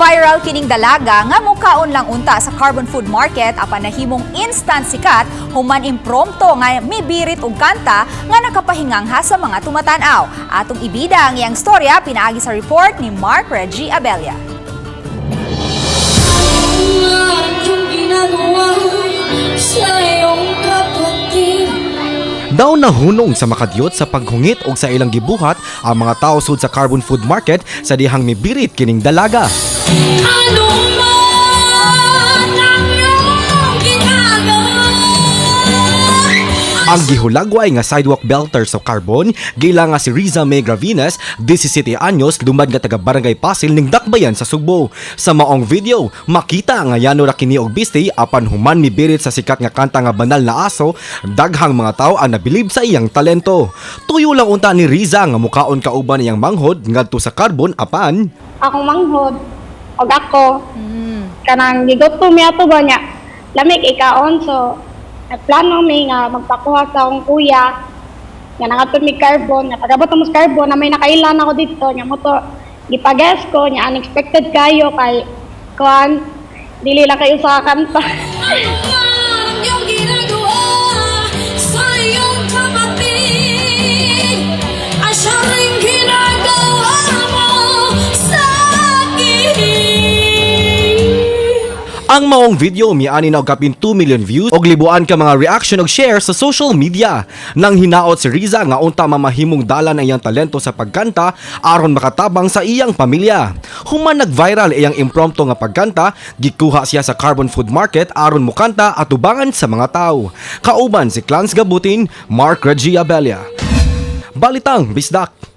Nag-viral kining dalaga nga mukaon lang unta sa Carbon Food Market apan nahimong instant sikat human imprompto nga mibirit og kanta nga nakapahingangha sa mga tumatan-aw. Atong ibida ang iyang storya pinaagi sa report ni Mark Reggie Abella. Daw nahunong sa makadiyot sa paghungit o sa ilang gibuhat ang mga tao sud sa Carbon Food Market sa dihang mibirit kining dalaga. Ang gihulagway nga sidewalk belter sa Carbon, gila nga si Riza May Gravines, 17 anyos, lumad nga taga Barangay Pasil ning Dakbayan sa Sugbo. Sa maong video, makita nga yano ra kini og bisti apan human mibirit sa sikat nga kanta nga Banal na Aso, daghang mga tao ang nabilib sa iyang talento. Tuyo lang unta ni Riza nga mukaon kauban iyang manghod ngadto sa Carbon apan akong manghod og ako kanang gigoto mi ato ba niya lamig ikaon so nagplano mi nga magpakuha sa akong kuya nga nangatod mi Carbon nga pagabot mo sa Carbon na may nakailan ako dito nya mo to gipagas ko nya unexpected kayo kay kuan dili lang kayo sa kanta. ang maong video miani na og kapin 2 million views og libuan ka mga reaction og share sa social media. Nang hinaot si Riza nga unta mamahimong dalan ang iyang talento sa pagkanta aron makatabang sa iyang pamilya. Human nag-viral iyang impromptu nga pagkanta, gikuha siya sa Carbon Food Market aron mukanta at tubangan sa mga tao. Kauban si Clans Gabutin, Mark Reggie Abella. Balitang Bisdak.